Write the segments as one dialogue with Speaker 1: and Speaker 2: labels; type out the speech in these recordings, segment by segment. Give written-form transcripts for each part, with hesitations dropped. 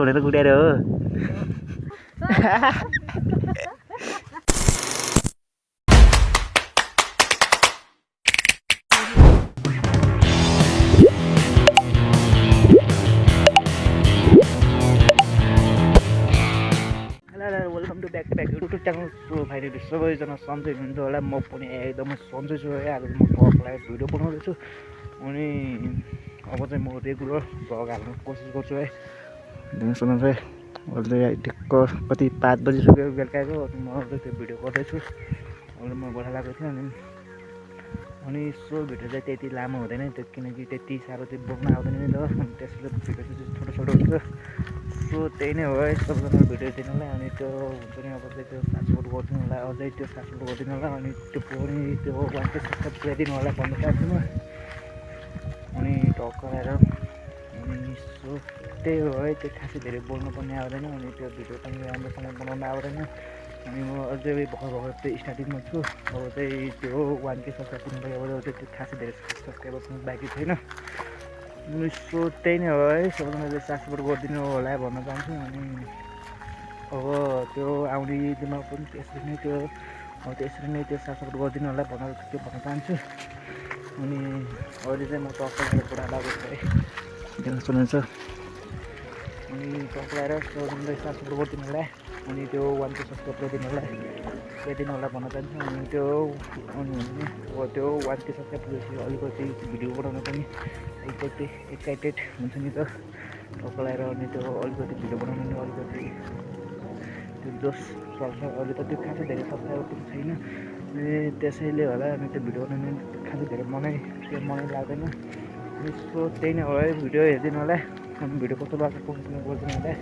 Speaker 1: भनेर गुड्याएर हो। Welcome to back YouTube channel. So finally सबैजना सन्चै हुनुहुन्छ होला। म पनि एकदमै सन्चै छु है। आज म ब्लगलाई भिडियो बनाउँदैछु अनि अब चाहिँ म रेगुलर ब्लग हाल्ने कोसिस गर्छु है। दिनसम्म चाहिँ अहिले चाहिँ ठिक्क कति 5 बजिसक्यो बेलुकाको अनि म चाहिँ त्यो भिडियो गर्दैछु। अहिले म गोठा लगाएको थिएँ अनि सो भिडियो चाहिँ त्यति लामो हुँदैन त्यो, किनकि त्यति साह्रो चाहिँ बोक्न आउँदैन नि त। अनि त्यसले भिडियो चाहिँ छोटो छोटो हुन्छ। सो त्यही नै हो है सबैजना भिडियो दिनुलाई। अनि त्यो हुन्छ नि अब चाहिँ त्यो सपोर्ट गरिदिनु होला, अझै त्यो सपोर्ट गरिदिनु होला। अनि त्यो पनि त्यो 1K सब्सक्राइब पुऱ्याइदिनु होला भन्न चाहन्छु म। अनि टक्क आएर अनि सो त्यही हो है। त्यो खासै धेरै बोल्नु पनि आउँदैन अनि त्यो भिडियो पनि राम्रोसँग बनाउनु आउँदैन। अनि म अझै भर्खर चाहिँ स्टार्टिङमा छु। अब चाहिँ त्यो 1K सब्सक्राइब पुग्नुलाई अब चाहिँ त्यो खासै धेरै सब्सक्राइबर पनि बाँकी छैन। सो त्यही नै हो है। सबैजनाले सपोर्ट गरिदिनु होला भन्न चाहन्छु। अनि अब त्यो आउने दिनमा पनि त्यसरी नै त्यो सपोर्ट गरिदिनु होला भन्न चाहन्छु। अनि अहिले चाहिँ म टक्क कुरा लागेको छु है। देख्न सक्नुहुन्छ। अनि टक्क आएर सबैजनाले सपोर्ट गरिदिनु होला। अनि त्यो 1K सब्सक्राइब पुऱ्याइदिनु होला भन्न चाहन्छु। अनि त्यो अब त्यो 1K सब्सक्राइब पुगेपछि अलिकति भिडियो बनाउनु पनि एक्साइटेड हुन्छ नि त टक्क लगाएर। अनि त्यो अलिकति भिडियो बनाउनु नि अलिकति त्यो जोस चल्छ। अहिले त त्यो खासै धेरै सब्सक्राइबर पनि छैन अनि त्यसैले होला। अनि त्यो भिडियो बनाउनु खासै धेरै मनै लाग्दैन। अनि सो त्यही नै हो है। भिडियो हेरिदिनु होला। अनि भिडियो कस्तो लाग्छ कमेन्टमा गरिदिनु होला।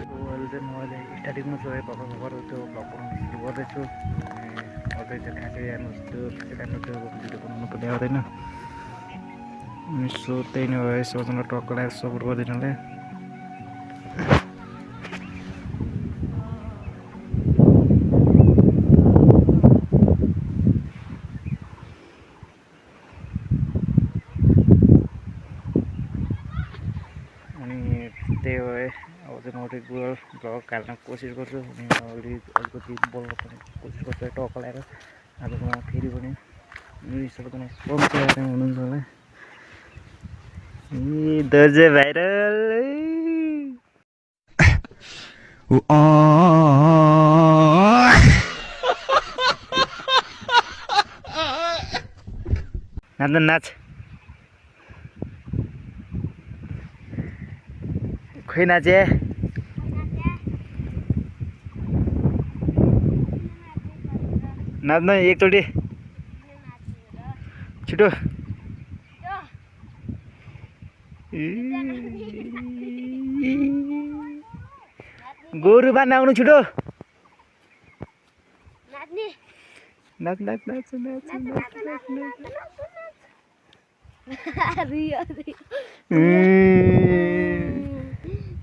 Speaker 1: सो अहिले चाहिँ म अहिले स्टार्टिङमा छु है। भर्खर त्यो भ्लग बनाउनु सुरु गर्दैछु। अनि अझै त्यो खासै राम्रो त्यो भिडियो बनाउनु पनि आउँदैन। अनि सो त्यही नै हो है। सबैजना टक्क लगाएर सपोर्ट गरिदिनु होला। अनि त्यही हो है। अब चाहिँ म रेगुलर भ्लग हाल्न कोसिस गर्छु। अनि अलिकति बोल्न पनि कोसिस गर्छु है टक्क लगाएर। आज म फेरि पनि सबैजना सन्चै हुनुहुन्छ होला। दर्जे भाइरल नाच खोइ नाचे नाच्न एकचोटि छिटो। गोरु बाँध्न आउनु छिटो। नाच नाच नाच नाच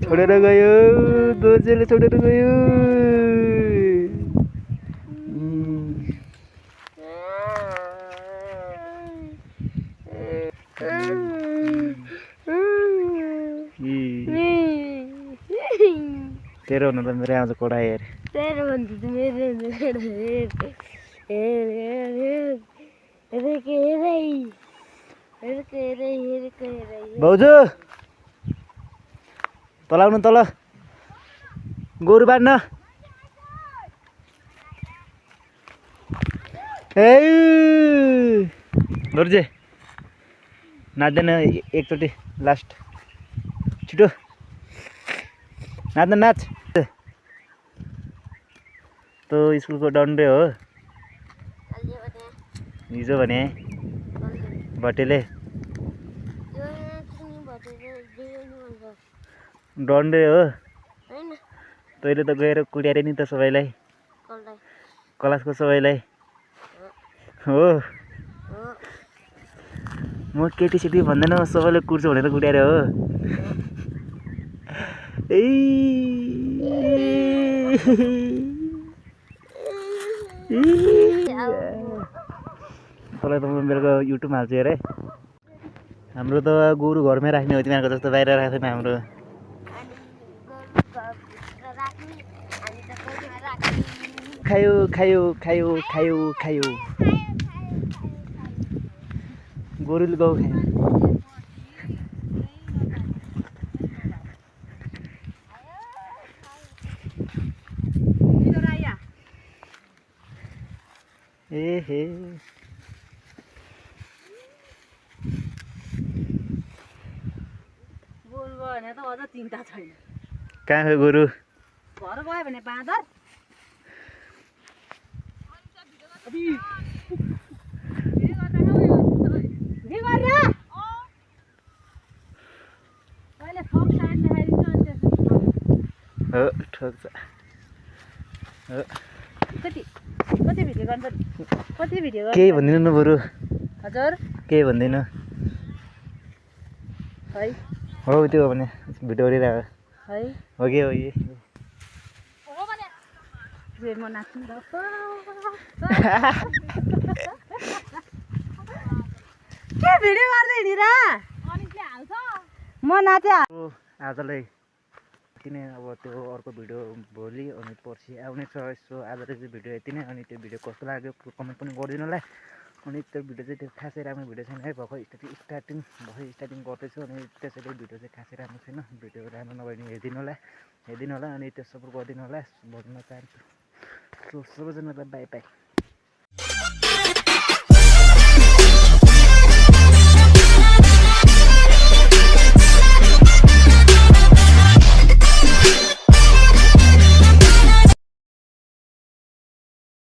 Speaker 1: छोडेर गयो दोजेले छोडेर गयो। तेरो हुनु त मेरो आउँछ कोडा हेर। तेरो भन्दा त मेरो भाउजू तल आउनु तल गोरु बाँध्न। ए दोर्जे नाच्दैन एकचोटि लास्ट छिटो नाच्न नाच। तँ स्कुलको डन्डे हो हिजो भने भटेले डन्डे हो। तैँले त गएर कुट्याएर नि त सबैलाई क्लासको सबैलाई हो। म केटी भन्दैन सबैले कुट्छु भनेर कुट्याएर हो। तँलाई त म मेरो युट्युब हाल्छु हेर है। हाम्रो त गोरु घरमै राख्ने हो, तिमीहरूको जस्तो बाहिर राख्दैन हाम्रो। खायो खायो खायो खायो खायो गोरुले गाउँ खायो ए हे
Speaker 2: भने त अझ चिन्ता छैन
Speaker 1: कहाँ हो गोरु
Speaker 2: घर गयो भने बाँदर
Speaker 1: हो ठोक्छ हो
Speaker 2: कति कति भिडियो गर्छ कति भिडियो गर्छ
Speaker 1: केही भन्दिनँ न बरु
Speaker 2: हजुर
Speaker 1: केही भन्दिनँ
Speaker 2: है
Speaker 1: हो त्यो भने भिडियो गरिरहेको
Speaker 2: है
Speaker 1: हो कि हो कि
Speaker 2: म नाच्नु र के भिडियो गर्दै हिँडिरा म नाचे
Speaker 1: आजलाई किन अब त्यो अर्को भिडियो भोलि अनि पर्सि आउने छ यसो आजलाई चाहिँ भिडियो यति नै अनि त्यो भिडियो कस्तो लाग्यो कमेन्ट पनि गरिदिनु होला अनि त्यो भिडियो चाहिँ त्यो खासै राम्रो भिडियो छैन है भर्खर स्टार्टिङ गर्दैछु अनि त्यसैले भिडियो चाहिँ खासै राम्रो छैन भिडियो राम्रो नभए पनि हेरिदिनु होला अनि त्यो सपोर्ट गरिदिनु होला भन्न चाहन्छु सबैजनालाई बाई बाई